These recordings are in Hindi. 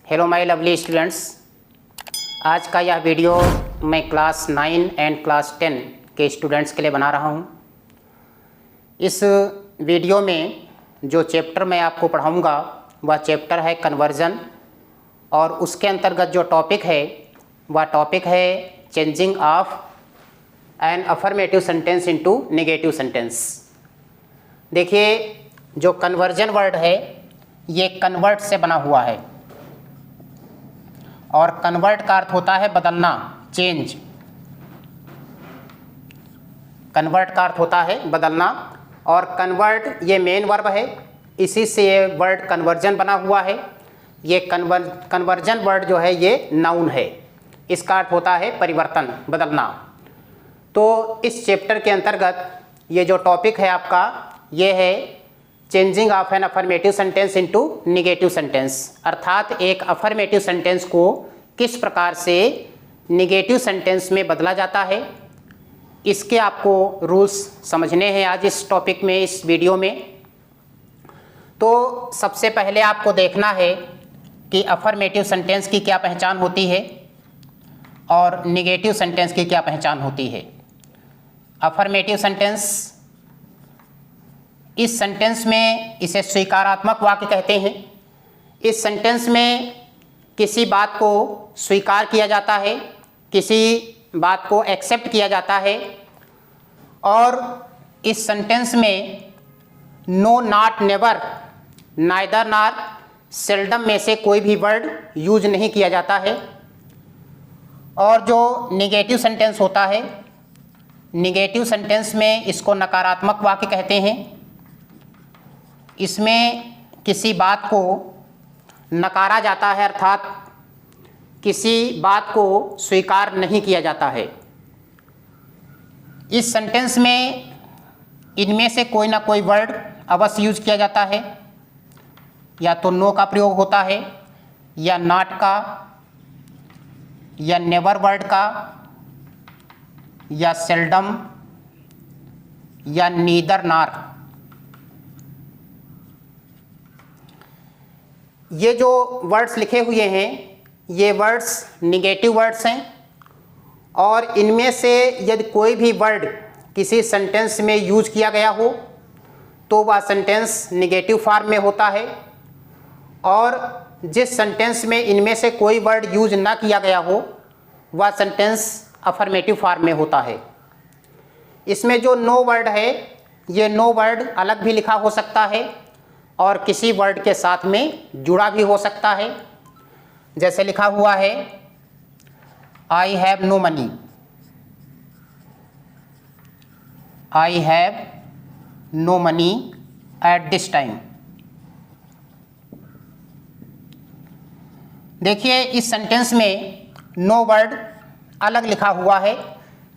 Hello my lovely students. आज का यह वीडियो मैं क्लास 9 एंड क्लास 10 के स्टूडेंट्स के लिए बना रहा हूँ। इस वीडियो में जो चैप्टर मैं आपको पढ़ाऊँगा वह चैप्टर है कन्वर्जन, और उसके अंतर्गत जो टॉपिक है वह टॉपिक है changing of an affirmative sentence into negative sentence. देखिए, जो कन्वर्जन वर्ड है ये कन्वर्ट से बना हुआ है, और कन्वर्ट का अर्थ होता है बदलना, चेंज। कन्वर्ट का अर्थ होता है बदलना, और कन्वर्ट ये मेन वर्ब है, इसी से ये वर्ड कन्वर्जन बना हुआ है। ये कन्वर्जन वर्ड जो है ये नाउन है, इसका अर्थ होता है परिवर्तन, बदलना। तो इस चैप्टर के अंतर्गत ये जो टॉपिक है आपका ये है changing of an affirmative sentence into negative sentence, अर्थात एक अफर्मेटिव सेंटेंस को किस प्रकार से निगेटिव सेंटेंस में बदला जाता है। इसके आपको रूल्स समझने हैं आज इस टॉपिक में, इस वीडियो में। तो सबसे पहले आपको देखना है कि अफर्मेटिव सेंटेंस की क्या पहचान होती है और निगेटिव सेंटेंस की क्या पहचान होती है। अफर्मेटिव सेंटेंस, इस सेंटेंस में इसे स्वीकारात्मक वाक्य कहते हैं। इस सेंटेंस में किसी बात को स्वीकार किया जाता है, किसी बात को एक्सेप्ट किया जाता है, और इस सेंटेंस में no, not, never, neither, nor, seldom में से कोई भी वर्ड यूज नहीं किया जाता है। और जो निगेटिव सेंटेंस होता है, निगेटिव सेंटेंस में इसको नकारात्मक वाक्य कहते हैं। इसमें किसी बात को नकारा जाता है, अर्थात किसी बात को स्वीकार नहीं किया जाता है। इस सेंटेंस में इनमें से कोई ना कोई वर्ड अवश्य यूज किया जाता है, या तो नो का प्रयोग होता है, या नॉट का, या नेवर वर्ड का, या सेल्डम, या नीदर, नॉर। ये जो वर्ड्स लिखे हुए हैं ये वर्ड्स निगेटिव वर्ड्स हैं, और इनमें से यदि कोई भी वर्ड किसी सेंटेंस में यूज किया गया हो तो वह सेंटेंस निगेटिव फॉर्म में होता है, और जिस सेंटेंस में इनमें से कोई वर्ड यूज ना किया गया हो वह सेंटेंस अफर्मेटिव फॉर्म में होता है। इसमें जो नो वर्ड है ये नो वर्ड अलग भी लिखा हो सकता है और किसी वर्ड के साथ में जुड़ा भी हो सकता है। जैसे लिखा हुआ है I have no money, I have no money at this time. देखिए, इस सेंटेंस में नो वर्ड अलग लिखा हुआ है,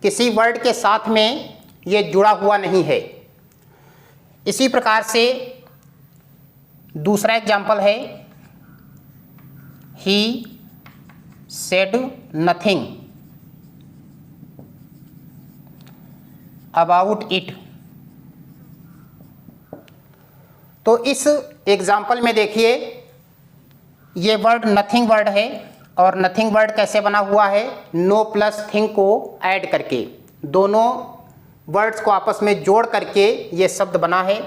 किसी वर्ड के साथ में ये जुड़ा हुआ नहीं है। इसी प्रकार से दूसरा एग्जाम्पल है he said nothing about it. तो इस एग्जाम्पल में देखिए ये वर्ड नथिंग वर्ड है, और नथिंग वर्ड कैसे बना हुआ है, नो प्लस थिंग को ऐड करके, दोनों वर्ड्स को आपस में जोड़ करके ये शब्द बना है।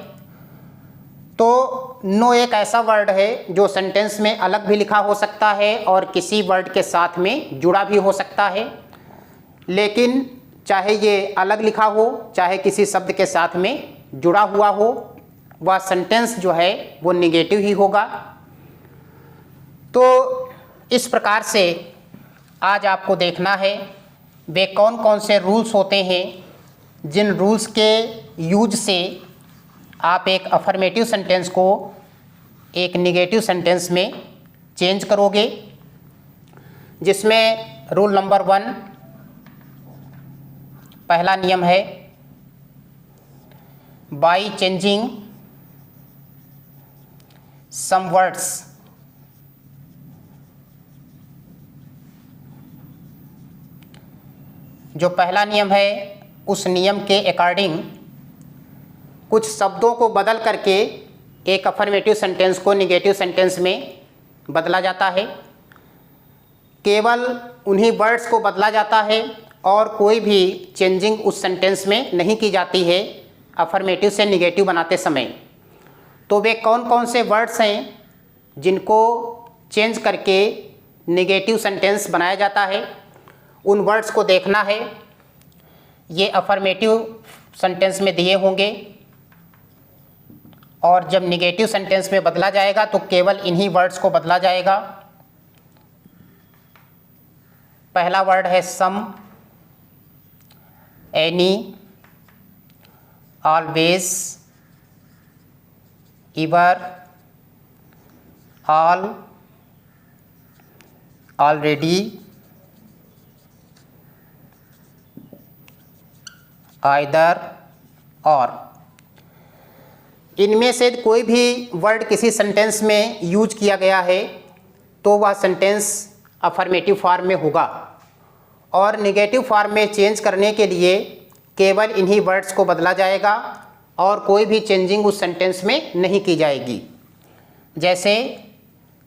तो नो एक ऐसा वर्ड है जो सेंटेंस में अलग भी लिखा हो सकता है और किसी वर्ड के साथ में जुड़ा भी हो सकता है, लेकिन चाहे ये अलग लिखा हो चाहे किसी शब्द के साथ में जुड़ा हुआ हो, वह सेंटेंस जो है वो निगेटिव ही होगा। तो इस प्रकार से आज आपको देखना है वे कौन कौन से रूल्स होते हैं जिन रूल्स के यूज से आप एक अफर्मेटिव सेंटेंस को एक निगेटिव सेंटेंस में चेंज करोगे। जिसमें रूल नंबर 1, पहला नियम है बाय चेंजिंग सम वर्ड्स जो पहला नियम है उस नियम के अकॉर्डिंग कुछ शब्दों को बदल करके एक अफर्मेटिव सेंटेंस को निगेटिव सेंटेंस में बदला जाता है। केवल उन्हीं वर्ड्स को बदला जाता है और कोई भी चेंजिंग उस सेंटेंस में नहीं की जाती है अफर्मेटिव से निगेटिव बनाते समय। तो वे कौन कौन से वर्ड्स हैं जिनको चेंज करके निगेटिव सेंटेंस बनाया जाता है, उन वर्ड्स को देखना है। ये अफर्मेटिव सेंटेंस में दिए होंगे और जब निगेटिव सेंटेंस में बदला जाएगा तो केवल इन्हीं वर्ड्स को बदला जाएगा। पहला वर्ड है सम, any, always, इवर, all, already, either, और। इनमें से कोई भी वर्ड किसी सेंटेंस में यूज किया गया है तो वह सेंटेंस अफर्मेटिव फॉर्म में होगा और निगेटिव फॉर्म में चेंज करने के लिए केवल इन्हीं वर्ड्स को बदला जाएगा और कोई भी चेंजिंग उस सेंटेंस में नहीं की जाएगी। जैसे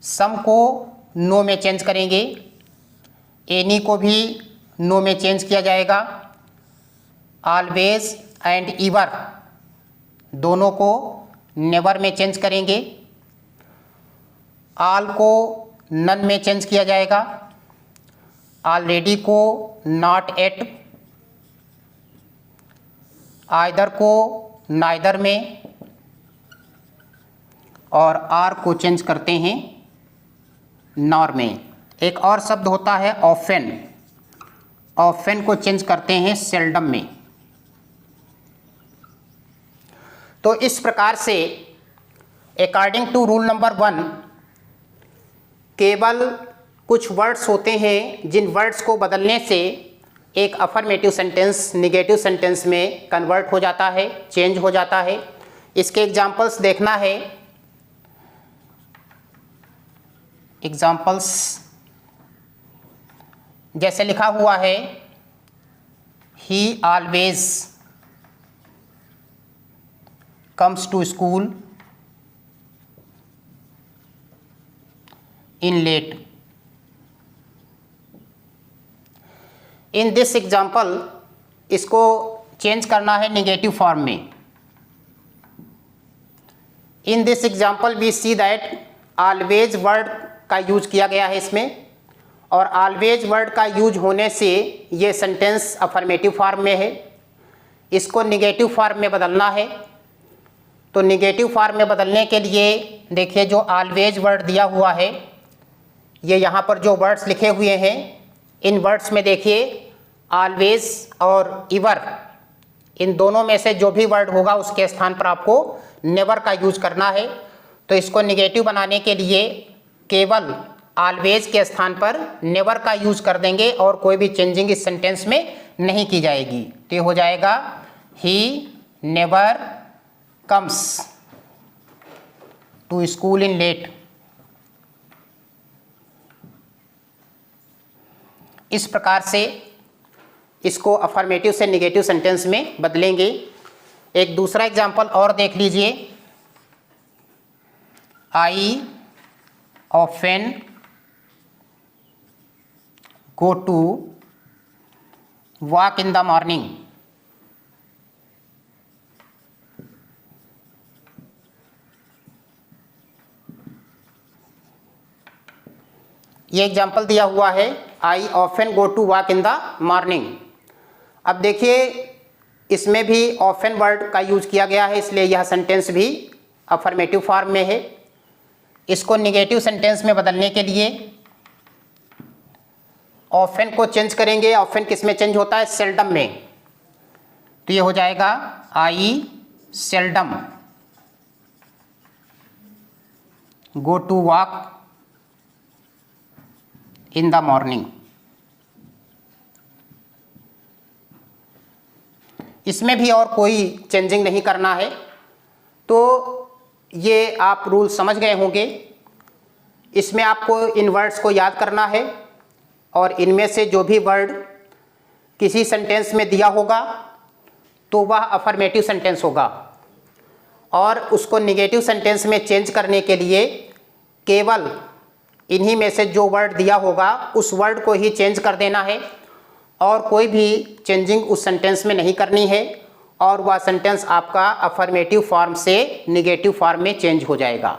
सम को नो में चेंज करेंगे, एनी को भी नो में चेंज किया जाएगा, ऑलवेज एंड ईवर दोनों को नेवर में चेंज करेंगे, ऑल को नन में चेंज किया जाएगा, ऑलरेडी को नॉट एट, आइदर को नाइदर में, और आर को चेंज करते हैं नॉर में। एक और शब्द होता है ऑफेन, ऑफेन को चेंज करते हैं सेल्डम में। तो इस प्रकार से अकॉर्डिंग टू रूल नंबर 1 केवल कुछ वर्ड्स होते हैं जिन वर्ड्स को बदलने से एक अफर्मेटिव सेंटेंस निगेटिव सेंटेंस में कन्वर्ट हो जाता है, चेंज हो जाता है। इसके एग्जाम्पल्स देखना है। एग्जाम्पल्स जैसे लिखा हुआ है, he always comes to school in late. In this example इसको चेंज करना है निगेटिव फॉर्म में। In this example we see that always word का यूज किया गया है इसमें, और ऑलवेज वर्ड का यूज होने से ये सेंटेंस अफर्मेटिव फॉर्म में है। इसको निगेटिव फॉर्म में बदलना है। तो निगेटिव फॉर्म में बदलने के लिए देखिए जो ऑलवेज वर्ड दिया हुआ है, ये यहाँ पर जो वर्ड्स लिखे हुए हैं इन वर्ड्स में देखिए ऑलवेज और इवर, इन दोनों में से जो भी वर्ड होगा उसके स्थान पर आपको नेवर का यूज करना है। तो इसको निगेटिव बनाने के लिए केवल ऑलवेज के स्थान पर नेवर का यूज कर देंगे और कोई भी चेंजिंग इस सेंटेंस में नहीं की जाएगी। तो ये हो जाएगा he never comes to school in late. इस प्रकार से इसको अफर्मेटिव से निगेटिव सेंटेंस में बदलेंगे। एक दूसरा एग्जाम्पल और देख लीजिए, I often go to walk in the morning. ये एग्जाम्पल दिया हुआ है, I often go to walk in the morning. अब देखिए इसमें भी ऑफेन वर्ड का यूज किया गया है, इसलिए यह सेंटेंस भी अफर्मेटिव फॉर्म में है। इसको निगेटिव सेंटेंस में बदलने के लिए ऑफेन को चेंज करेंगे। ऑफेन किस में चेंज होता है? सेल्डम में। तो ये हो जाएगा I seldom go to walk in the morning. इसमें भी और कोई चेंजिंग नहीं करना है। तो ये आप रूल समझ गए होंगे। इसमें आपको इन वर्ड्स को याद करना है और इनमें से जो भी वर्ड किसी सेंटेंस में दिया होगा तो वह अफर्मेटिव सेंटेंस होगा, और उसको निगेटिव सेंटेंस में चेंज करने के लिए केवल इन्हीं में से जो वर्ड दिया होगा उस वर्ड को ही चेंज कर देना है और कोई भी चेंजिंग उस सेंटेंस में नहीं करनी है और वह सेंटेंस आपका अफर्मेटिव फॉर्म से निगेटिव फॉर्म में चेंज हो जाएगा।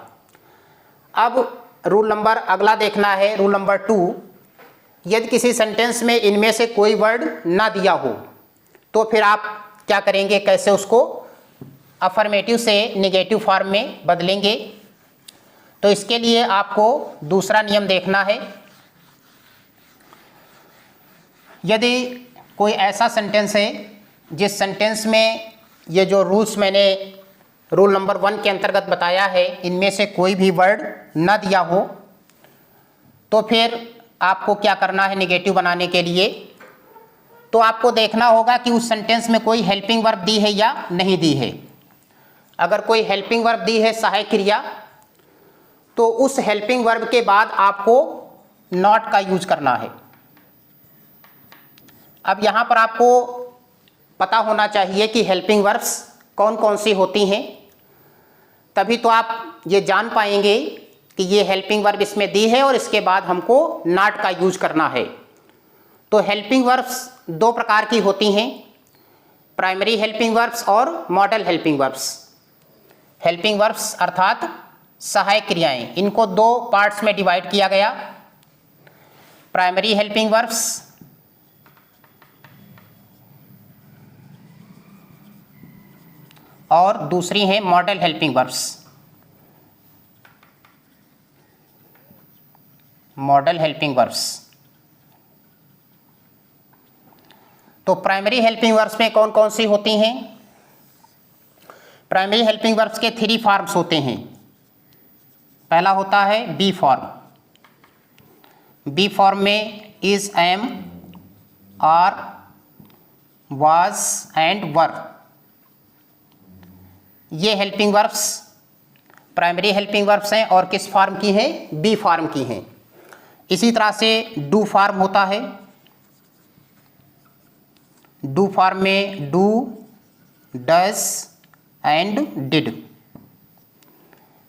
अब रूल नंबर अगला देखना है, रूल नंबर 2। यदि किसी सेंटेंस में इनमें से कोई वर्ड ना दिया हो तो फिर आप क्या करेंगे, कैसे उसको अफर्मेटिव से निगेटिव फॉर्म में बदलेंगे। तो इसके लिए आपको दूसरा नियम देखना है। यदि कोई ऐसा सेंटेंस है जिस सेंटेंस में ये जो रूल्स मैंने रूल नंबर 1 के अंतर्गत बताया है इनमें से कोई भी वर्ड ना दिया हो तो फिर आपको क्या करना है निगेटिव बनाने के लिए। तो आपको देखना होगा कि उस सेंटेंस में कोई हेल्पिंग वर्ब दी है या नहीं दी है। अगर कोई हेल्पिंग वर्ब दी है, सहायक क्रिया, तो उस हेल्पिंग वर्ब के बाद आपको नॉट का यूज करना है। अब यहाँ पर आपको पता होना चाहिए कि हेल्पिंग वर्ब्स कौन कौन सी होती हैं, तभी तो आप ये जान पाएंगे कि ये हेल्पिंग वर्ब इसमें दी है और इसके बाद हमको नॉट का यूज करना है। तो हेल्पिंग वर्ब्स 2 प्रकार की होती हैं, प्राइमरी हेल्पिंग वर्ब्स और model helping verbs. Helping verbs अर्थात सहायक क्रियाएं, इनको 2 पार्ट्स में डिवाइड किया गया, प्राइमरी हेल्पिंग वर्ब्स और दूसरी हैं modal helping verbs. Model helping verbs. तो प्राइमरी हेल्पिंग वर्ब्स में कौन कौन सी होती हैं? प्राइमरी हेल्पिंग वर्ब्स के 3 फॉर्म्स होते हैं। पहला होता है बी फॉर्म। बी फॉर्म में is, am, are, was and were. ये helping verbs primary helping verbs हैं और किस फॉर्म की हैं? बी फॉर्म की हैं। इसी तरह से डू फॉर्म होता है। डू फॉर्म में डू, डज एंड डिड,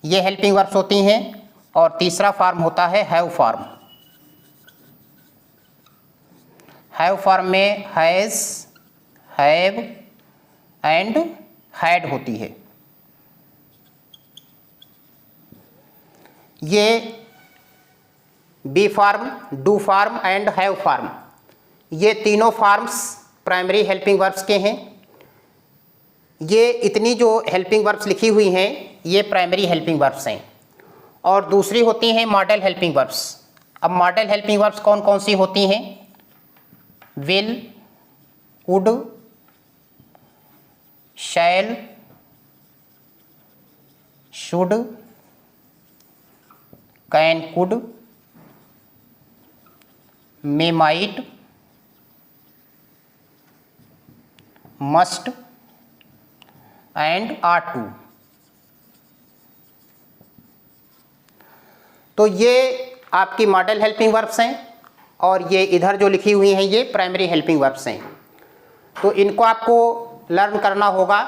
ये हेल्पिंग वर्ब्स होती हैं। और तीसरा फॉर्म होता है हैव फॉर्म। हैव फॉर्म में हैज, हैव एंड हैड होती है। ये be form, do form and have form, ये तीनों फॉर्म्स प्राइमरी हेल्पिंग वर्ब्स के हैं। ये इतनी जो हेल्पिंग वर्ब्स लिखी हुई हैं ये प्राइमरी हेल्पिंग वर्ब्स हैं। और दूसरी होती हैं मॉडल हेल्पिंग वर्ब्स। अब मॉडल हेल्पिंग वर्ब्स कौन कौन सी होती हैं? Will, would, shall, should, can, could, may, might, must and are to. तो ये आपकी मॉडल हेल्पिंग वर्ब्स हैं और ये इधर जो लिखी हुई हैं ये प्राइमरी हेल्पिंग वर्ब्स हैं। तो इनको आपको लर्न करना होगा,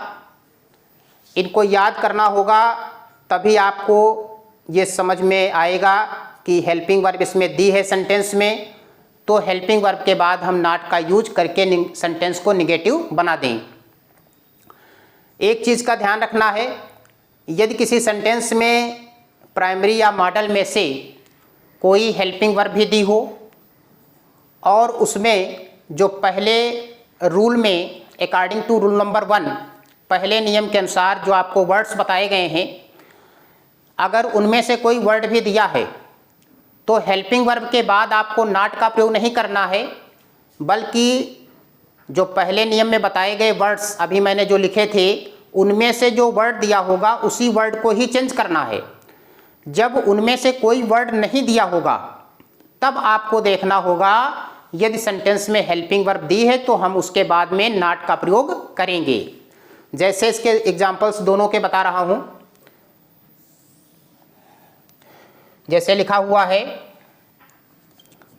इनको याद करना होगा, तभी आपको ये समझ में आएगा कि हेल्पिंग वर्ब इसमें दी है सेंटेंस में, तो हेल्पिंग वर्ब के बाद हम नॉट का यूज करके सेंटेंस को निगेटिव बना दें। एक चीज़ का ध्यान रखना है, यदि किसी सेंटेंस में प्राइमरी या मॉडल में से कोई हेल्पिंग वर्ब भी दी हो और उसमें जो पहले रूल में अकॉर्डिंग टू रूल नंबर 1 पहले नियम के अनुसार जो आपको वर्ड्स बताए गए हैं, अगर उनमें से कोई वर्ड भी दिया है तो हेल्पिंग वर्ब के बाद आपको नॉट का प्रयोग नहीं करना है, बल्कि जो पहले नियम में बताए गए वर्ड्स अभी मैंने जो लिखे थे उनमें से जो वर्ड दिया होगा उसी वर्ड को ही चेंज करना है। जब उनमें से कोई वर्ड नहीं दिया होगा तब आपको देखना होगा यदि सेंटेंस में हेल्पिंग वर्ब दी है तो हम उसके बाद में नॉट का प्रयोग करेंगे। जैसे इसके एग्जाम्पल्स दोनों के बता रहा हूं। जैसे लिखा हुआ है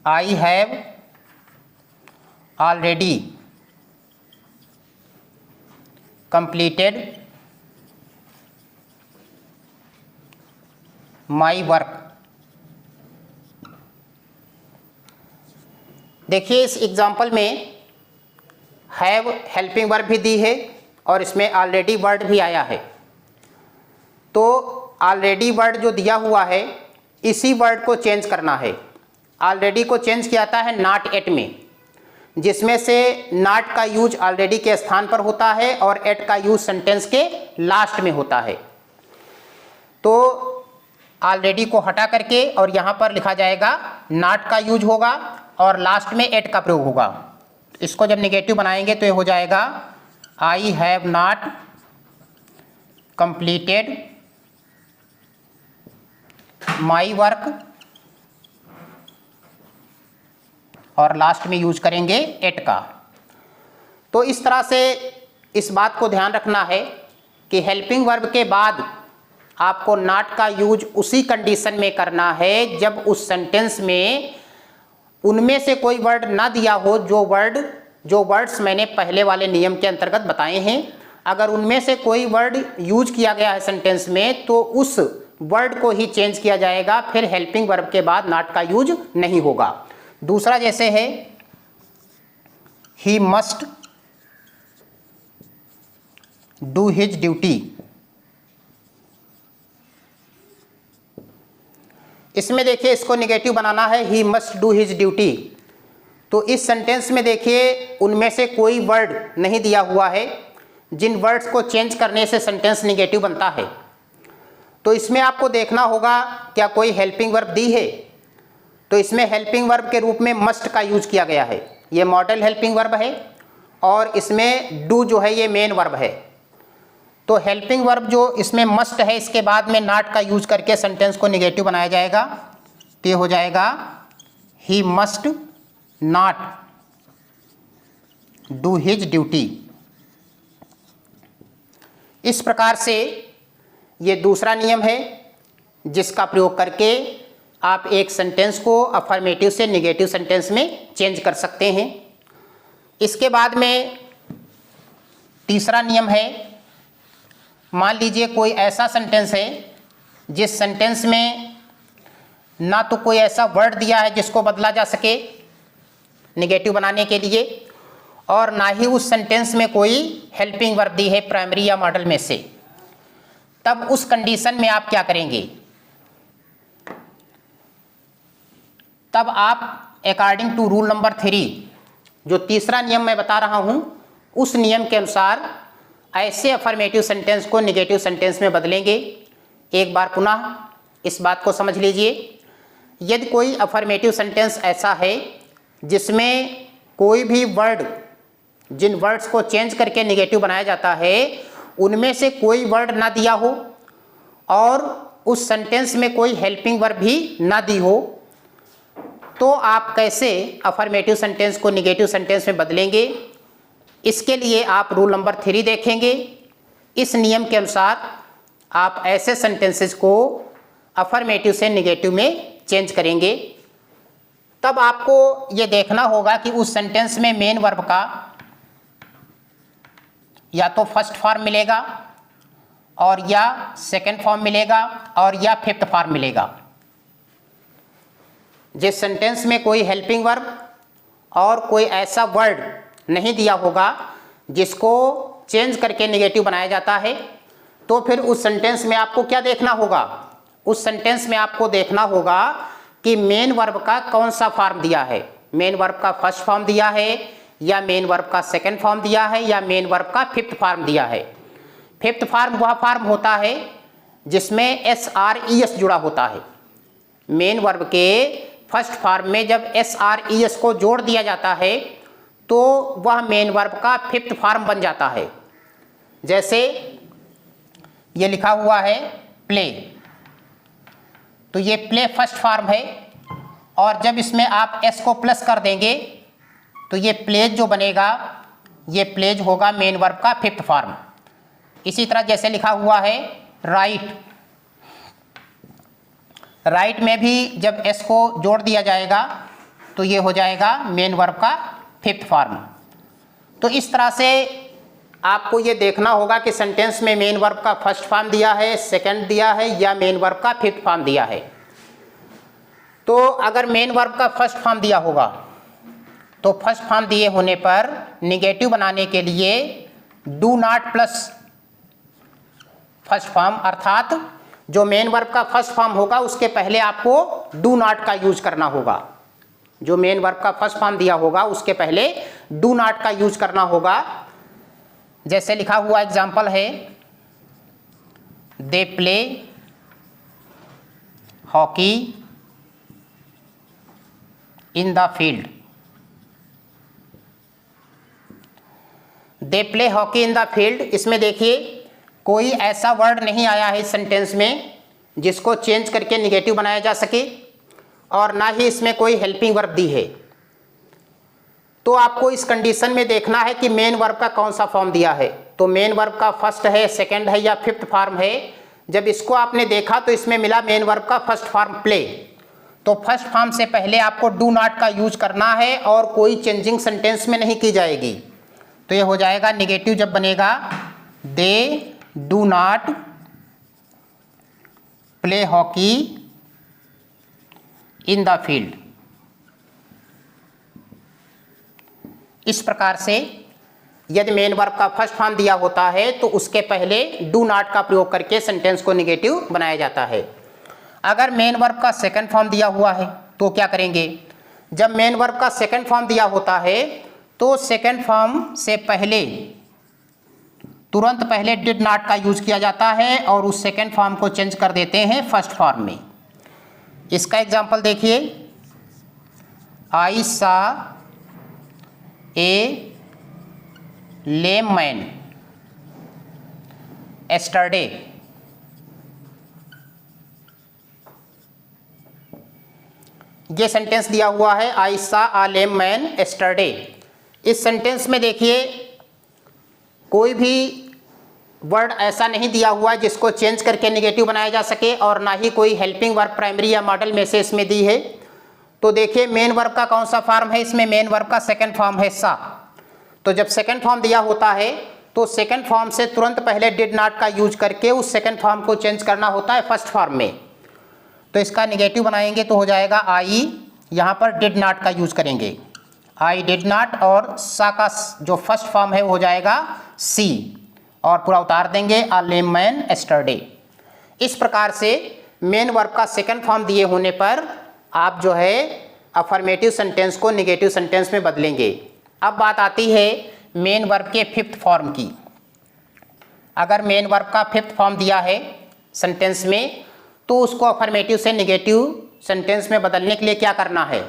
I have already completed my work, देखिए इस एग्जाम्पल में हैव हेल्पिंग वर्ब भी दी है और इसमें ऑलरेडी वर्ड भी आया है। तो ऑलरेडी वर्ड जो दिया हुआ है इसी वर्ड को चेंज करना है। ऑलरेडी को चेंज किया जाता है नॉट एट में, जिसमें से नॉट का यूज ऑलरेडी के स्थान पर होता है और एट का यूज सेंटेंस के लास्ट में होता है। तो ऑलरेडी को हटा करके और यहाँ पर लिखा जाएगा नॉट का यूज होगा और लास्ट में एट का प्रयोग होगा। इसको जब नेगेटिव बनाएंगे तो ये हो जाएगा I have not completed my work और लास्ट में यूज करेंगे एट का। तो इस तरह से इस बात को ध्यान रखना है कि हेल्पिंग वर्ब के बाद आपको नॉट का यूज उसी कंडीशन में करना है जब उस सेंटेंस में उनमें से कोई वर्ड ना दिया हो जो वर्ड्स मैंने पहले वाले नियम के अंतर्गत बताए हैं। अगर उनमें से कोई वर्ड यूज किया गया है सेंटेंस में तो उस वर्ड को ही चेंज किया जाएगा, फिर हेल्पिंग वर्ब के बाद नॉट का यूज नहीं होगा। दूसरा जैसे है he must do his duty, इसमें देखिए इसको नेगेटिव बनाना है he must do his duty. तो इस सेंटेंस में देखिए उनमें से कोई वर्ड नहीं दिया हुआ है, जिन वर्ड्स को चेंज करने से सेंटेंस नेगेटिव बनता है। तो इसमें आपको देखना होगा क्या कोई हेल्पिंग वर्ब दी है। तो इसमें हेल्पिंग वर्ब के रूप में मस्ट का यूज किया गया है, ये मॉडल हेल्पिंग वर्ब है और इसमें डू जो है ये मेन वर्ब है। तो हेल्पिंग वर्ब जो इसमें मस्ट है इसके बाद में नॉट का यूज करके सेंटेंस को नेगेटिव बनाया जाएगा। तो ये हो जाएगा he must not do his duty. इस प्रकार से ये दूसरा नियम है जिसका प्रयोग करके आप एक सेंटेंस को अफर्मेटिव से नेगेटिव सेंटेंस में चेंज कर सकते हैं। इसके बाद में तीसरा नियम है, मान लीजिए कोई ऐसा सेंटेंस है जिस सेंटेंस में ना तो कोई ऐसा वर्ड दिया है जिसको बदला जा सके नेगेटिव बनाने के लिए और ना ही उस सेंटेंस में कोई हेल्पिंग वर्ब दी है प्राइमरी या मॉडल में से। तब उस कंडीशन में आप क्या करेंगे? तब आप अकॉर्डिंग टू रूल नंबर 3 जो तीसरा नियम मैं बता रहा हूं उस नियम के अनुसार ऐसे अफर्मेटिव सेंटेंस को नेगेटिव सेंटेंस में बदलेंगे। एक बार पुनः इस बात को समझ लीजिए, यदि कोई अफर्मेटिव सेंटेंस ऐसा है जिसमें कोई भी वर्ड, जिन वर्ड्स को चेंज करके नेगेटिव बनाया जाता है उनमें से कोई वर्ड ना दिया हो और उस सेंटेंस में कोई हेल्पिंग वर्ब भी ना दी हो, तो आप कैसे अफर्मेटिव सेंटेंस को नेगेटिव सेंटेंस में बदलेंगे? इसके लिए आप रूल नंबर 3 देखेंगे। इस नियम के अनुसार आप ऐसे सेंटेंसेस को अफर्मेटिव से नेगेटिव में चेंज करेंगे। तब आपको ये देखना होगा कि उस सेंटेंस में मेन वर्ब का या तो फर्स्ट फॉर्म मिलेगा और या सेकंड फॉर्म मिलेगा और या फिफ्थ फॉर्म मिलेगा। जिस सेंटेंस में कोई हेल्पिंग वर्ब और कोई ऐसा वर्ड नहीं दिया होगा जिसको चेंज करके नेगेटिव बनाया जाता है, तो फिर उस सेंटेंस में आपको क्या देखना होगा? उस सेंटेंस में आपको देखना होगा कि मेन वर्ब का कौन सा फॉर्म दिया है। मेन वर्ब का फर्स्ट फॉर्म दिया है या मेन वर्ब का सेकंड फॉर्म दिया है या मेन वर्ब का फिफ्थ फॉर्म दिया है। फिफ्थ फॉर्म वह फॉर्म होता है जिसमें SRES जुड़ा होता है। मेन वर्ब के फर्स्ट फॉर्म में जब SRES को जोड़ दिया जाता है तो वह मेन वर्ब का फिफ्थ फॉर्म बन जाता है। जैसे ये लिखा हुआ है प्ले, तो ये प्ले फर्स्ट फॉर्म है और जब इसमें आप S को प्लस कर देंगे तो ये प्लेज जो बनेगा ये प्लेज होगा मेन वर्ब का फिफ्थ फॉर्म। इसी तरह जैसे लिखा हुआ है राइट, राइट में भी जब S को जोड़ दिया जाएगा तो ये हो जाएगा मेन वर्ब का फिफ्थ फॉर्म। तो इस तरह से आपको ये देखना होगा कि सेंटेंस में मेन वर्ब का फर्स्ट फॉर्म दिया है, सेकंड दिया है या मेन वर्ब का फिफ्थ फॉर्म दिया है। तो अगर मेन वर्ब का फर्स्ट फॉर्म दिया होगा तो फर्स्ट फॉर्म दिए होने पर निगेटिव बनाने के लिए do not plus first form, अर्थात जो मेन वर्ब का फर्स्ट फॉर्म होगा उसके पहले आपको डू नॉट का यूज करना होगा। जो मेन वर्ब का फर्स्ट फॉर्म दिया होगा उसके पहले डू नॉट का यूज करना होगा। जैसे लिखा हुआ एग्जाम्पल है, they play hockey in the field. They play hockey in the field, इसमें देखिए कोई ऐसा वर्ड नहीं आया है इस सेंटेंस में जिसको चेंज करके निगेटिव बनाया जा सके, और ना ही इसमें कोई हेल्पिंग वर्ब दी है। तो आपको इस कंडीशन में देखना है कि मेन वर्ब का कौन सा फॉर्म दिया है। तो मेन वर्ब का फर्स्ट है, सेकंड है या फिफ्थ फॉर्म है। जब इसको आपने देखा तो इसमें मिला मेन वर्ब का फर्स्ट फॉर्म प्ले, तो फर्स्ट फॉर्म से पहले आपको डू नॉट का यूज करना है और कोई चेंजिंग सेंटेंस में नहीं की जाएगी। तो ये हो जाएगा निगेटिव जब बनेगा, they do not play hockey in the field. इस प्रकार से यदि मेन वर्ब का फर्स्ट फॉर्म दिया होता है तो उसके पहले डू नॉट का प्रयोग करके सेंटेंस को निगेटिव बनाया जाता है। अगर मेन वर्ब का सेकंड फॉर्म दिया हुआ है तो क्या करेंगे? जब मेन वर्ब का सेकंड फॉर्म दिया होता है तो सेकंड फॉर्म से पहले तुरंत पहले डिड नॉट का यूज किया जाता है और उस सेकंड फॉर्म को चेंज कर देते हैं फर्स्ट फॉर्म में। इसका एग्जांपल देखिए, आई सा ए लेम मैन एस्टरडे। ये सेंटेंस दिया हुआ है, आई सा आ लेम मैन एस्टरडे। इस सेंटेंस में देखिए कोई भी वर्ड ऐसा नहीं दिया हुआ है जिसको चेंज करके निगेटिव बनाया जा सके, और ना ही कोई हेल्पिंग वर्ब प्राइमरी या मॉडल में से इसमें दी है। तो देखिए मेन वर्ब का कौन सा फॉर्म है, इसमें मेन वर्ब का सेकंड फॉर्म है सा। तो जब सेकंड फॉर्म दिया होता है तो सेकंड फॉर्म से तुरंत पहले डिड नॉट का यूज करके उस सेकंड फॉर्म को चेंज करना होता है फर्स्ट फॉर्म में। तो इसका निगेटिव बनाएंगे तो हो जाएगा आई, यहाँ पर डिड नॉट का यूज करेंगे, आई डिड नॉट, और सा का जो फर्स्ट फॉर्म है वो हो जाएगा सी, और पूरा उतार देंगे आ लेम मैन एस्टरडे। इस प्रकार से मेन वर्ब का सेकंड फॉर्म दिए होने पर आप जो है अफर्मेटिव सेंटेंस को निगेटिव सेंटेंस में बदलेंगे। अब बात आती है मेन वर्ब के फिफ्थ फॉर्म की। अगर मेन वर्ब का फिफ्थ फॉर्म दिया है सेंटेंस में तो उसको अफर्मेटिव से निगेटिव सेंटेंस में बदलने के लिए क्या करना है?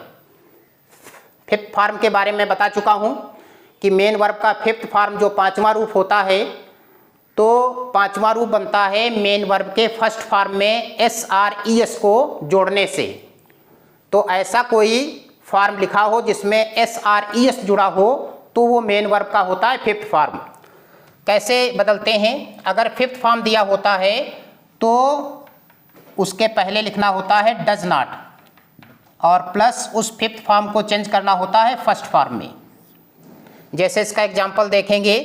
फिफ्थ फॉर्म के बारे में बता चुका हूँ कि मेन वर्ब का फिफ्थ फॉर्म जो पांचवा रूप होता है तो पांचवा रूप बनता है मेन वर्ब के फर्स्ट फॉर्म में SRES को जोड़ने से। तो ऐसा कोई फॉर्म लिखा हो जिसमें SRES जुड़ा हो तो वो मेन वर्ब का होता है फिफ्थ फॉर्म। कैसे बदलते हैं? अगर फिफ्थ फॉर्म दिया होता है तो उसके पहले लिखना होता है डज नॉट, और प्लस उस फिफ्थ फॉर्म को चेंज करना होता है फर्स्ट फॉर्म में। जैसे इसका एग्जांपल देखेंगे,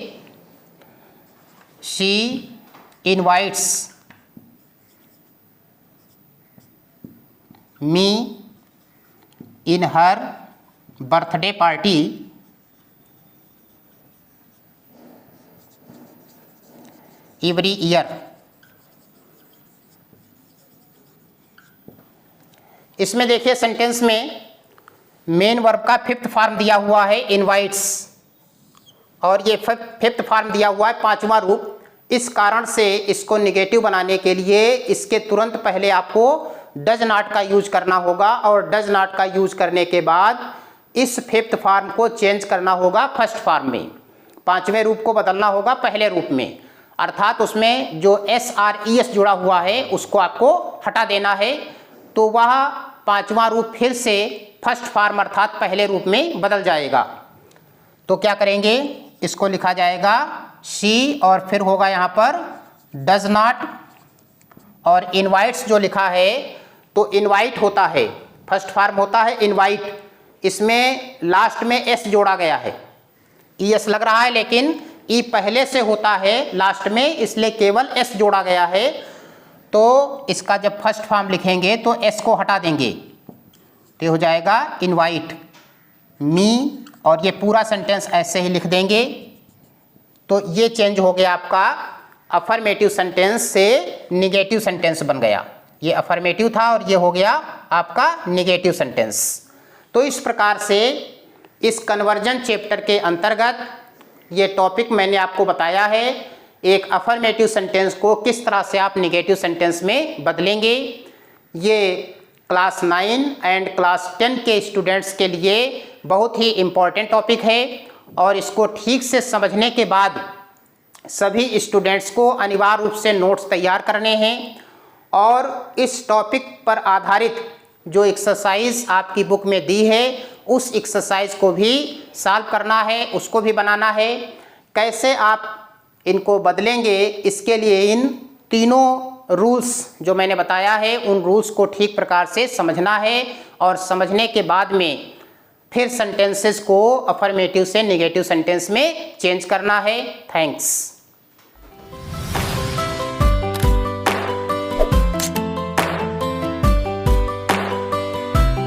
she invites me in her birthday party every year. इसमें देखिए सेंटेंस में मेन वर्ब का फिफ्थ फॉर्म दिया हुआ है इनवाइट्स, और ये फिफ्थ फॉर्म दिया हुआ है पांचवा रूप। इस कारण से इसको निगेटिव बनाने के लिए इसके तुरंत पहले आपको डज नॉट का यूज करना होगा, और डज नॉट का यूज करने के बाद इस फिफ्थ फॉर्म को चेंज करना होगा फर्स्ट फॉर्म में। पांचवें रूप को बदलना होगा पहले रूप में, अर्थात उसमें जो SRES जुड़ा हुआ है उसको आपको हटा देना है। तो वह पांचवा रूप फिर से फर्स्ट फॉर्म अर्थात पहले रूप में बदल जाएगा। तो क्या करेंगे? इसको लिखा जाएगा शी, और फिर होगा यहाँ पर डज नॉट, और इनवाइट्स जो लिखा है तो इनवाइट होता है, फर्स्ट फॉर्म होता है इनवाइट। इसमें लास्ट में S जोड़ा गया है, ES लग रहा है लेकिन E पहले से होता है लास्ट में, इसलिए केवल S जोड़ा गया है। तो इसका जब फर्स्ट फॉर्म लिखेंगे तो S को हटा देंगे तो हो जाएगा इनवाइट मी, और ये पूरा सेंटेंस ऐसे ही लिख देंगे। तो ये चेंज हो गया आपका, अफर्मेटिव सेंटेंस से निगेटिव सेंटेंस बन गया। ये अफर्मेटिव था और ये हो गया आपका निगेटिव सेंटेंस। तो इस प्रकार से इस कन्वर्जन चैप्टर के अंतर्गत ये टॉपिक मैंने आपको बताया है, एक अफर्मेटिव सेंटेंस को किस तरह से आप निगेटिव सेंटेंस में बदलेंगे। ये क्लास 9 एंड क्लास 10 के स्टूडेंट्स के लिए बहुत ही इम्पॉर्टेंट टॉपिक है और इसको ठीक से समझने के बाद सभी स्टूडेंट्स को अनिवार्य रूप से नोट्स तैयार करने हैं और इस टॉपिक पर आधारित जो एक्सरसाइज आपकी बुक में दी है उस एक्सरसाइज को भी सॉल्व करना है, उसको भी बनाना है। कैसे आप इनको बदलेंगे, इसके लिए इन तीनों रूल्स जो मैंने बताया है उन रूल्स को ठीक प्रकार से समझना है और समझने के बाद में फिर सेंटेंसेस को अफर्मेटिव से नेगेटिव सेंटेंस में चेंज करना है। थैंक्स।